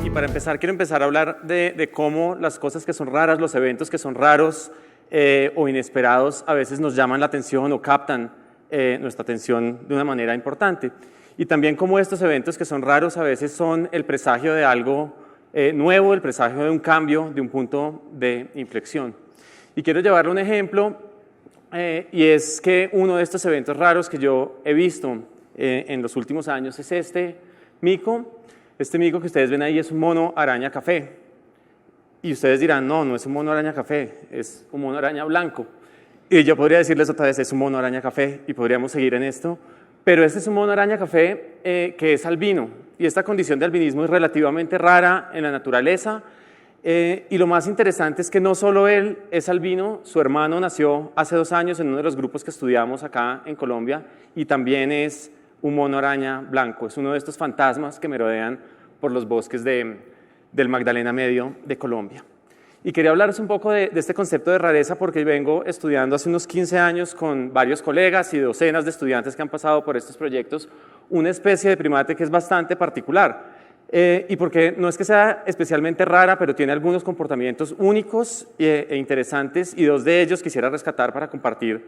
Y para empezar, quiero empezar a hablar de cómo las cosas que son raras, los eventos que son raros o inesperados, a veces nos llaman la atención o captan nuestra atención de una manera importante. Y también cómo estos eventos que son raros a veces son el presagio de algo nuevo, el presagio de un cambio, de un punto de inflexión. Y quiero llevarle un ejemplo, y es que uno de estos eventos raros que yo he visto en los últimos años es este mico. Este mico que ustedes ven ahí es un mono araña café. Y ustedes dirán, no, no es un mono araña café, es un mono araña blanco. Y yo podría decirles otra vez, es un mono araña café, y podríamos seguir en esto. Pero este es un mono araña café que es albino. Y esta condición de albinismo es relativamente rara en la naturaleza. Y lo más interesante es que no solo él es albino, su hermano nació hace 2 años en uno de los grupos que estudiamos acá en Colombia, y también es un mono araña blanco. Es uno de estos fantasmas que merodean por los bosques del Magdalena Medio de Colombia. Y quería hablarles un poco de este concepto de rareza porque vengo estudiando hace unos 15 años con varios colegas y docenas de estudiantes que han pasado por estos proyectos una especie de primate que es bastante particular. Y porque no es que sea especialmente rara, pero tiene algunos comportamientos únicos e interesantes, y 2 de ellos quisiera rescatar para compartir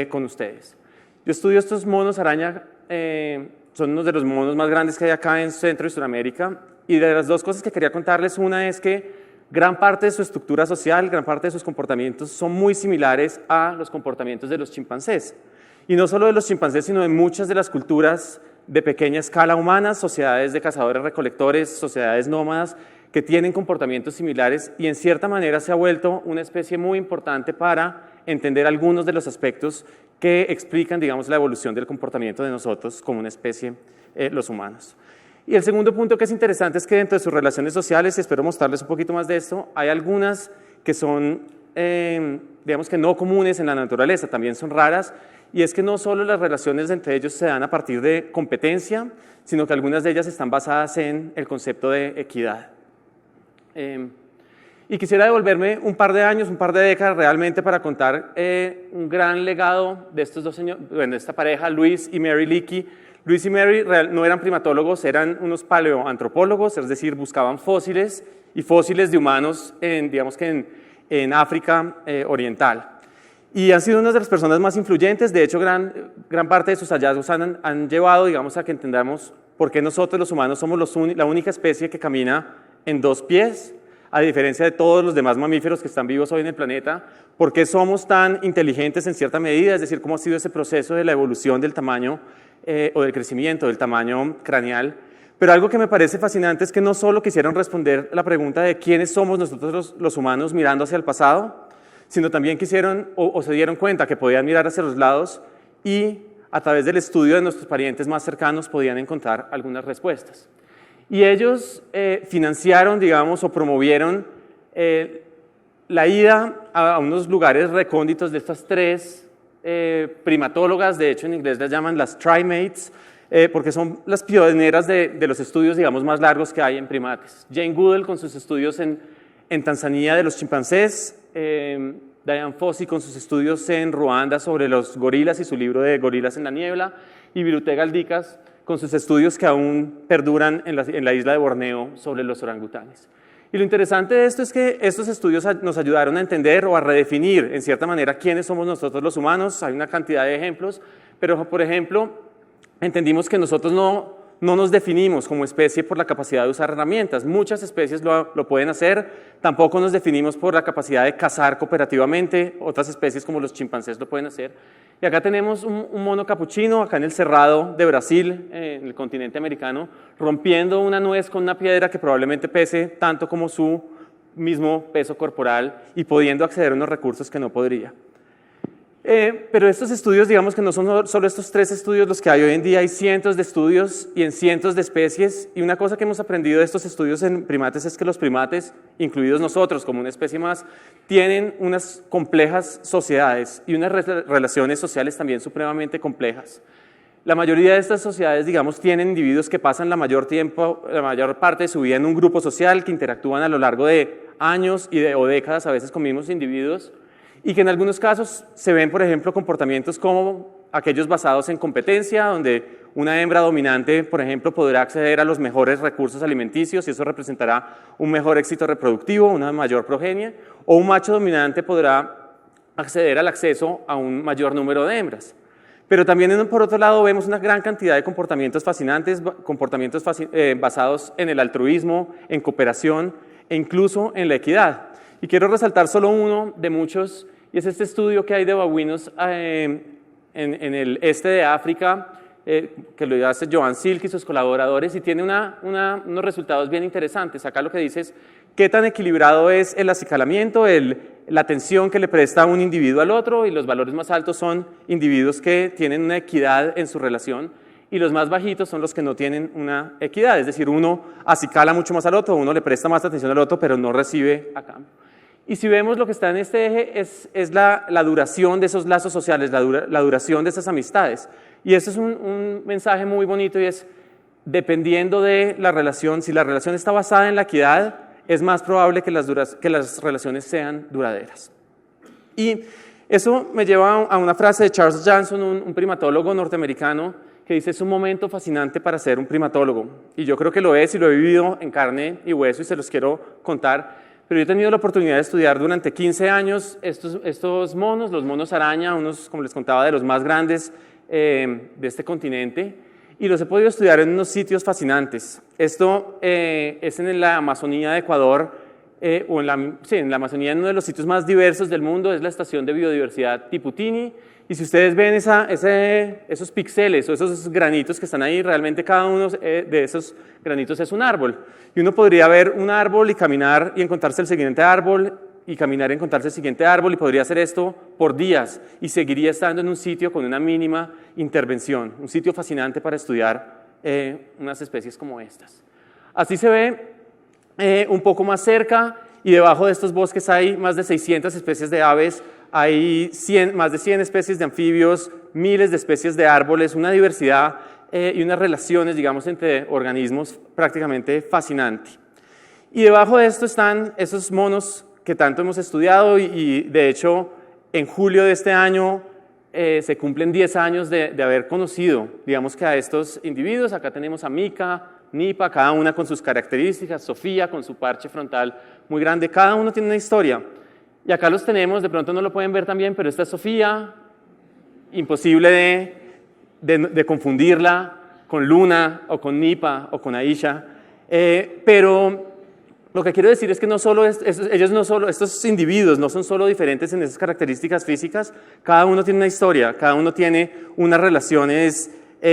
con ustedes. Yo estudio estos monos araña, son unos de los monos más grandes que hay acá en Centro y Sudamérica, y de las 2 cosas que quería contarles, una es que gran parte de su estructura social, gran parte de sus comportamientos son muy similares a los comportamientos de los chimpancés. Y no solo de los chimpancés, sino de muchas de las culturas de pequeña escala humanas, sociedades de cazadores-recolectores, sociedades nómadas, que tienen comportamientos similares, y en cierta manera se ha vuelto una especie muy importante para entender algunos de los aspectos que explican, digamos, la evolución del comportamiento de nosotros como una especie, los humanos. Y el segundo punto que es interesante es que dentro de sus relaciones sociales, y espero mostrarles un poquito más de esto, hay algunas que son, digamos que no comunes en la naturaleza, también son raras, y es que no solo las relaciones entre ellos se dan a partir de competencia, sino que algunas de ellas están basadas en el concepto de equidad. Y quisiera devolverme un par de años, un par de décadas realmente para contar un gran legado de estos 2 señores, bueno, de esta pareja, Luis y Mary Leakey. Luis y Mary no eran primatólogos, eran unos paleoantropólogos, es decir, buscaban fósiles y fósiles de humanos digamos que en África Oriental. Y han sido una de las personas más influyentes. De hecho, gran parte de sus hallazgos han llevado, digamos, a que entendamos por qué nosotros los humanos somos la única especie que camina en 2 pies, a diferencia de todos los demás mamíferos que están vivos hoy en el planeta. ¿Por qué somos tan inteligentes en cierta medida? Es decir, cómo ha sido ese proceso de la evolución del tamaño o del crecimiento del tamaño craneal. Pero algo que me parece fascinante es que no solo quisieron responder la pregunta de quiénes somos nosotros los humanos mirando hacia el pasado, sino también quisieron o se dieron cuenta que podían mirar hacia los lados y a través del estudio de nuestros parientes más cercanos podían encontrar algunas respuestas. Y ellos financiaron, digamos, o promovieron la ida a unos lugares recónditos de estas 3 primatólogas. De hecho en inglés las llaman las trimates, porque son las pioneras de los estudios, digamos, más largos que hay en primates. Jane Goodall con sus estudios en Tanzania de los chimpancés, Diane Fossey con sus estudios en Ruanda sobre los gorilas y su libro de Gorilas en la Niebla, y Birute Galdikas con sus estudios que aún perduran en la isla de Borneo sobre los orangutanes. Y lo interesante de esto es que estos estudios nos ayudaron a entender o a redefinir, en cierta manera, quiénes somos nosotros los humanos. Hay una cantidad de ejemplos, pero, por ejemplo, entendimos que nosotros no nos definimos como especie por la capacidad de usar herramientas. Muchas especies lo pueden hacer. Tampoco nos definimos por la capacidad de cazar cooperativamente. Otras especies como los chimpancés lo pueden hacer. Y acá tenemos un mono capuchino, acá en el Cerrado de Brasil, en el continente americano, rompiendo una nuez con una piedra que probablemente pese tanto como su mismo peso corporal y pudiendo acceder a unos recursos que no podría. Pero estos estudios, digamos que no son solo estos 3 estudios los que hay hoy en día, hay cientos de estudios y en cientos de especies, y una cosa que hemos aprendido de estos estudios en primates es que los primates, incluidos nosotros como una especie más, tienen unas complejas sociedades y unas relaciones sociales también supremamente complejas. La mayoría de estas sociedades, digamos, tienen individuos que pasan la mayor parte de su vida en un grupo social, que interactúan a lo largo de años o décadas, a veces con mismos individuos, y que en algunos casos se ven, por ejemplo, comportamientos como aquellos basados en competencia, donde una hembra dominante, por ejemplo, podrá acceder a los mejores recursos alimenticios y eso representará un mejor éxito reproductivo, una mayor progenie, o un macho dominante podrá acceder al acceso a un mayor número de hembras. Pero también, por otro lado, vemos una gran cantidad de comportamientos fascinantes, basados en el altruismo, en cooperación e incluso en la equidad. Y quiero resaltar solo uno de muchos, y es este estudio que hay de babuinos en el este de África, que lo hace Joan Silk y sus colaboradores, y tiene unos resultados bien interesantes. Acá lo que dice es qué tan equilibrado es el acicalamiento, la atención que le presta un individuo al otro, y los valores más altos son individuos que tienen una equidad en su relación, y los más bajitos son los que no tienen una equidad, es decir, uno acicala mucho más al otro, uno le presta más atención al otro, pero no recibe a cambio. Y si vemos lo que está en este eje es la duración de esos lazos sociales, la duración de esas amistades. Y eso es un mensaje muy bonito y es, dependiendo de la relación, si la relación está basada en la equidad, es más probable que las relaciones sean duraderas. Y eso me lleva a una frase de Charles Johnson, un primatólogo norteamericano, que dice, es un momento fascinante para ser un primatólogo. Y yo creo que lo es y lo he vivido en carne y hueso y se los quiero contar. Pero yo he tenido la oportunidad de estudiar durante 15 años estos monos, los monos araña, unos, como les contaba, de los más grandes de este continente, y los he podido estudiar en unos sitios fascinantes. Esto es en la Amazonía de Ecuador, en la Amazonía, en uno de los sitios más diversos del mundo, es la Estación de Biodiversidad Tiputini, y si ustedes ven esos píxeles o esos granitos que están ahí, realmente cada uno de esos granitos es un árbol. Y uno podría ver un árbol y caminar y encontrarse el siguiente árbol, y caminar y encontrarse el siguiente árbol, y podría hacer esto por días, y seguiría estando en un sitio con una mínima intervención, un sitio fascinante para estudiar unas especies como estas. Así se ve un poco más cerca, y debajo de estos bosques hay más de 600 especies de aves, hay más de 100 especies de anfibios, miles de especies de árboles, una diversidad y unas relaciones, digamos, entre organismos prácticamente fascinante. Y debajo de esto están esos monos que tanto hemos estudiado y de hecho, en julio de este año se cumplen 10 años de haber conocido, digamos, que a estos individuos. Acá tenemos a Mica, Nipa, cada una con sus características, Sofía con su parche frontal muy grande, cada uno tiene una historia. Y acá los tenemos, de pronto no lo pueden ver también, pero esta es Sofía, imposible de confundirla con Luna o con Nipa o con Aisha, pero lo que quiero decir es que estos individuos no son solo diferentes en esas características físicas, cada uno tiene una historia, cada uno tiene unas relaciones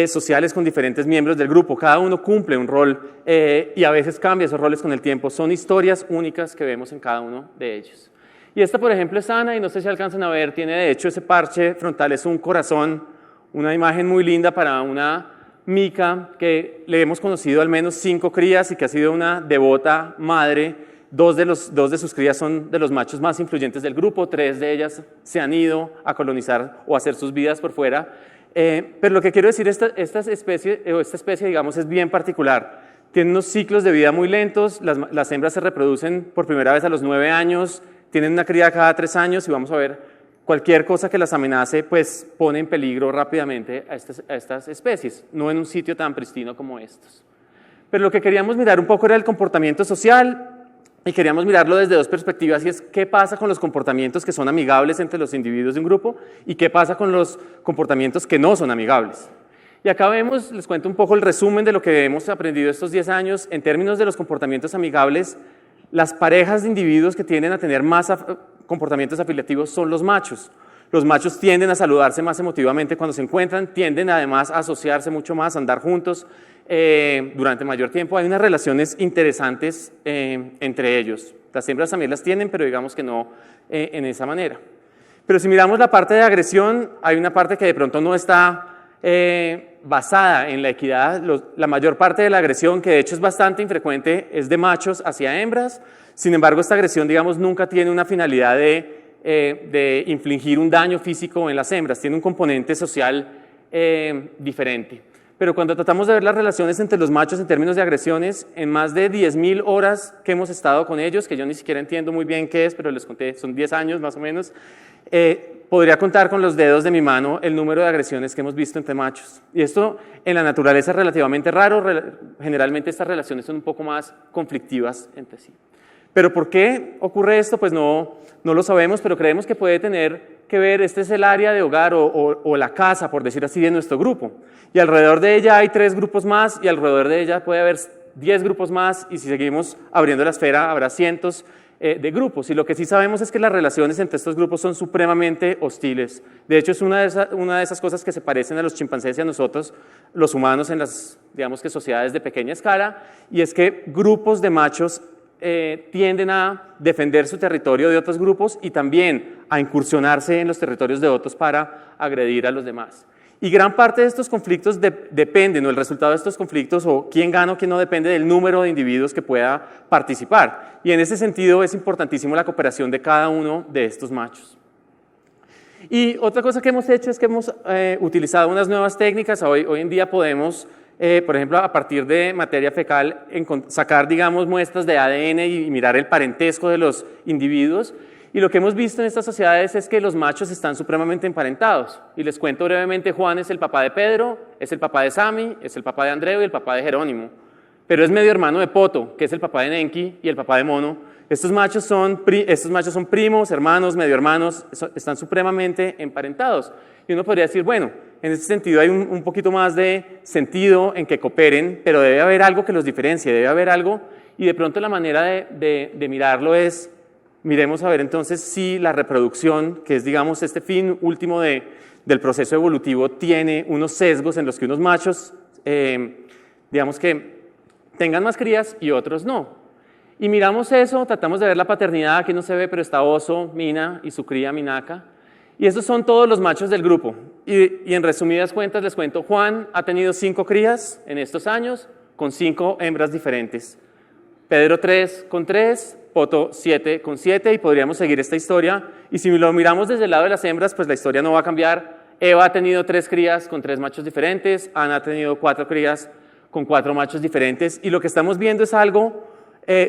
sociales con diferentes miembros del grupo, cada uno cumple un rol y a veces cambia esos roles con el tiempo, son historias únicas que vemos en cada uno de ellos. Y esta, por ejemplo, es Ana, y no sé si alcanzan a ver, tiene de hecho ese parche frontal, es un corazón, una imagen muy linda para una Mica que le hemos conocido al menos 5 crías y que ha sido una devota madre. Dos de sus crías son de los machos más influyentes del grupo, 3 de ellas se han ido a colonizar o a hacer sus vidas por fuera. Pero lo que quiero decir, esta especie, digamos, es bien particular. Tiene unos ciclos de vida muy lentos, las hembras se reproducen por primera vez a los 9 años, tienen una cría cada 3 años y vamos a ver, cualquier cosa que las amenace pues pone en peligro rápidamente a estas especies, no en un sitio tan pristino como estos. Pero lo que queríamos mirar un poco era el comportamiento social y queríamos mirarlo desde 2 perspectivas, y es qué pasa con los comportamientos que son amigables entre los individuos de un grupo y qué pasa con los comportamientos que no son amigables. Y acá vemos, les cuento un poco el resumen de lo que hemos aprendido estos 10 años en términos de los comportamientos amigables. Las parejas de individuos que tienden a tener más comportamientos afiliativos son los machos. Los machos tienden a saludarse más emotivamente cuando se encuentran, tienden además a asociarse mucho más, a andar juntos durante mayor tiempo. Hay unas relaciones interesantes entre ellos. Las hembras también las tienen, pero digamos que no en esa manera. Pero si miramos la parte de agresión, hay una parte que de pronto no está basada en la equidad. La mayor parte de la agresión, que de hecho es bastante infrecuente, es de machos hacia hembras. Sin embargo, esta agresión, digamos, nunca tiene una finalidad de infligir un daño físico en las hembras, tiene un componente social diferente. Pero cuando tratamos de ver las relaciones entre los machos en términos de agresiones, en más de 10.000 horas que hemos estado con ellos, que yo ni siquiera entiendo muy bien qué es, pero les conté, son 10 años más o menos, podría contar con los dedos de mi mano el número de agresiones que hemos visto entre machos. Y esto en la naturaleza es relativamente raro, generalmente estas relaciones son un poco más conflictivas entre sí. Pero ¿por qué ocurre esto? Pues no lo sabemos, pero creemos que puede tener que ver, este es el área de hogar o la casa, por decir así, de nuestro grupo. Y alrededor de ella hay 3 grupos más, y alrededor de ella puede haber 10 grupos más, y si seguimos abriendo la esfera habrá cientos de grupos. Y lo que sí sabemos es que las relaciones entre estos grupos son supremamente hostiles. De hecho, es una de esas cosas que se parecen a los chimpancés y a nosotros, los humanos, en las, digamos que sociedades de pequeña escala, y es que grupos de machos tienden a defender su territorio de otros grupos y también a incursionarse en los territorios de otros para agredir a los demás. Y gran parte de estos conflictos dependen, o el resultado de estos conflictos, o quién gana o quién no, depende del número de individuos que pueda participar. Y en ese sentido es importantísimo la cooperación de cada uno de estos machos. Y otra cosa que hemos hecho es que hemos utilizado unas nuevas técnicas. Hoy en día podemos, por ejemplo, a partir de materia fecal, sacar, digamos, muestras de ADN y mirar el parentesco de los individuos. Y lo que hemos visto en estas sociedades es que los machos están supremamente emparentados. Y les cuento brevemente, Juan es el papá de Pedro, es el papá de Sami, es el papá de Andreu y el papá de Jerónimo. Pero es medio hermano de Poto, que es el papá de Nenki y el papá de Mono. Estos machos son primos, hermanos, medio hermanos, están supremamente emparentados. Y uno podría decir, bueno, en ese sentido hay un poquito más de sentido en que cooperen, pero debe haber algo que los diferencie, debe haber algo, y de pronto la manera de mirarlo es, miremos a ver entonces si la reproducción, que es, digamos, este fin último del proceso evolutivo, tiene unos sesgos en los que unos machos, digamos que tengan más crías y otros no. Y miramos eso, tratamos de ver la paternidad, aquí no se ve, pero está Oso, Mina y su cría Minaka. Y esos son todos los machos del grupo. Y en resumidas cuentas les cuento, Juan ha tenido 5 crías en estos años, con 5 hembras diferentes. Pedro 3 con 3, Poto 7 con 7, y podríamos seguir esta historia. Y si lo miramos desde el lado de las hembras, pues la historia no va a cambiar. Eva ha tenido 3 crías con 3 machos diferentes, Ana ha tenido 4 crías con 4 machos diferentes, y lo que estamos viendo es algo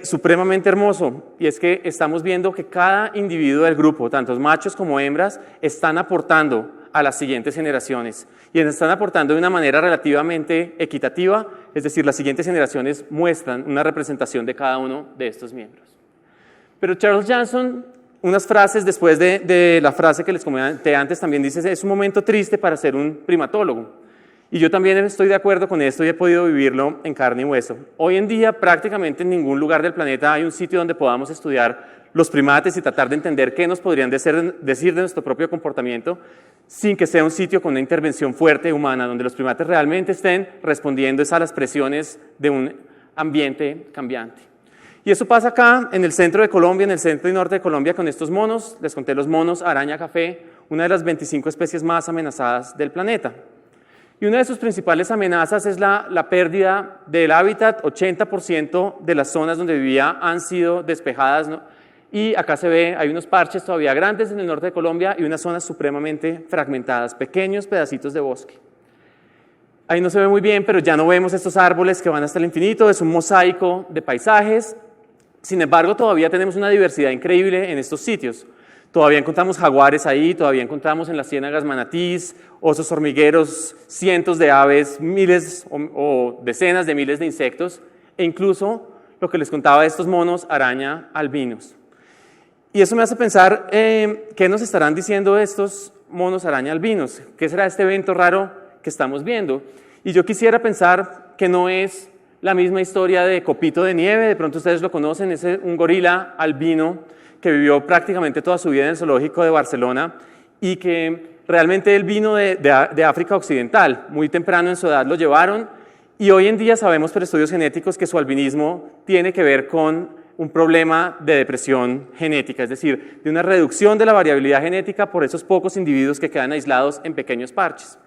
supremamente hermoso, y es que estamos viendo que cada individuo del grupo, tanto machos como hembras, están aportando a las siguientes generaciones, y están aportando de una manera relativamente equitativa, es decir, las siguientes generaciones muestran una representación de cada uno de estos miembros. Pero Charles Janson, unas frases después de la frase que les comenté antes, también dice, es un momento triste para ser un primatólogo. Y yo también estoy de acuerdo con esto y he podido vivirlo en carne y hueso. Hoy en día prácticamente en ningún lugar del planeta hay un sitio donde podamos estudiar los primates y tratar de entender qué nos podrían decir de nuestro propio comportamiento sin que sea un sitio con una intervención fuerte humana, donde los primates realmente estén respondiendo a las presiones de un ambiente cambiante. Y eso pasa acá en el centro de Colombia, en el centro y norte de Colombia, con estos monos. Les conté los monos araña café, una de las 25 especies más amenazadas del planeta. Y una de sus principales amenazas es la pérdida del hábitat. 80% de las zonas donde vivía han sido despejadas, ¿no? Y acá se ve, hay unos parches todavía grandes en el norte de Colombia y unas zonas supremamente fragmentadas, pequeños pedacitos de bosque. Ahí no se ve muy bien, pero ya no vemos estos árboles que van hasta el infinito, es un mosaico de paisajes. Sin embargo, todavía tenemos una diversidad increíble en estos sitios. Todavía encontramos jaguares ahí, todavía encontramos en las ciénagas manatís, osos hormigueros, cientos de aves, miles o decenas de miles de insectos, e incluso lo que les contaba de estos monos araña albinos. Y eso me hace pensar, ¿qué nos estarán diciendo estos monos araña albinos? ¿Qué será este evento raro que estamos viendo? Y yo quisiera pensar que no es la misma historia de Copito de Nieve, de pronto ustedes lo conocen, es un gorila albino que vivió prácticamente toda su vida en el zoológico de Barcelona y que realmente él vino de África Occidental. Muy temprano en su edad lo llevaron y hoy en día sabemos por estudios genéticos que su albinismo tiene que ver con un problema de depresión genética, es decir, de una reducción de la variabilidad genética por esos pocos individuos que quedan aislados en pequeños parches.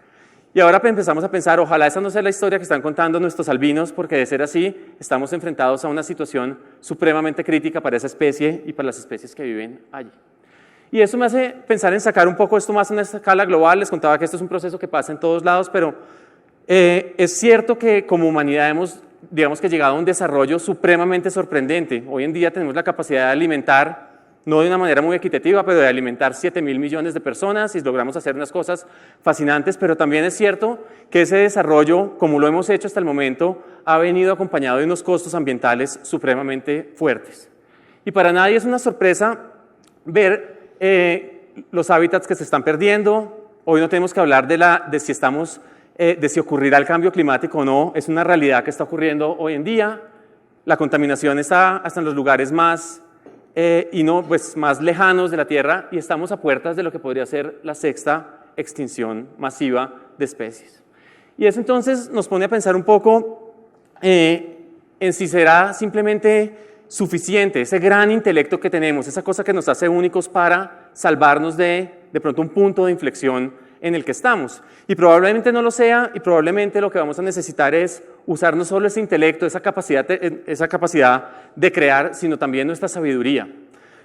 Y ahora empezamos a pensar, ojalá esa no sea la historia que están contando nuestros albinos, porque de ser así, estamos enfrentados a una situación supremamente crítica para esa especie y para las especies que viven allí. Y eso me hace pensar en sacar un poco esto más en una escala global. Les contaba que esto es un proceso que pasa en todos lados, pero Es cierto que como humanidad hemos, digamos que llegado a un desarrollo supremamente sorprendente. Hoy en día tenemos la capacidad de alimentar, no de una manera muy equitativa, pero de alimentar 7.000 millones de personas y logramos hacer unas cosas fascinantes, pero también es cierto que ese desarrollo, como lo hemos hecho hasta el momento, ha venido acompañado de unos costos ambientales supremamente fuertes. Y para nadie es una sorpresa ver los hábitats que se están perdiendo. Hoy no tenemos que hablar de si ocurrirá el cambio climático o no, es una realidad que está ocurriendo hoy en día. La contaminación está hasta en los lugares más más lejanos de la Tierra y estamos a puertas de lo que podría ser la sexta extinción masiva de especies. Y eso entonces nos pone a pensar un poco en si será simplemente suficiente ese gran intelecto que tenemos, esa cosa que nos hace únicos para salvarnos de pronto un punto de inflexión en el que estamos. Y probablemente no lo sea, y probablemente lo que vamos a necesitar es usar no solo ese intelecto, esa capacidad de crear, sino también nuestra sabiduría.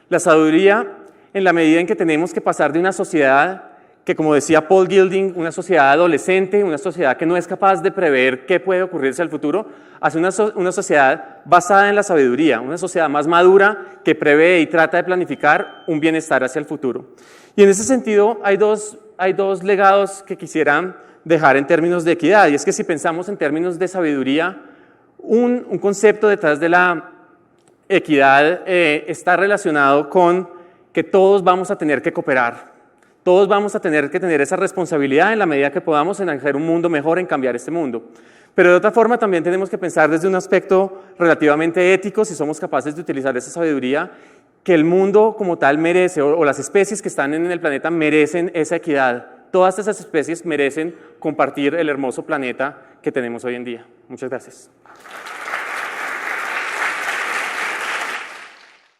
La sabiduría en la medida en que tenemos que pasar de una sociedad que, como decía Paul Gilding, una sociedad adolescente, una sociedad que no es capaz de prever qué puede ocurrirse al futuro, hacia una sociedad basada en la sabiduría, una sociedad más madura que prevé y trata de planificar un bienestar hacia el futuro. Y en ese sentido hay dos legados que quisiera dejar en términos de equidad, y es que si pensamos en términos de sabiduría, un concepto detrás de la equidad está relacionado con que todos vamos a tener que cooperar. Todos vamos a tener que tener esa responsabilidad en la medida que podamos en hacer un mundo mejor, en cambiar este mundo. Pero de otra forma también tenemos que pensar desde un aspecto relativamente ético, si somos capaces de utilizar esa sabiduría, que el mundo como tal merece, o las especies que están en el planeta merecen esa equidad. Todas esas especies merecen compartir el hermoso planeta que tenemos hoy en día. Muchas gracias.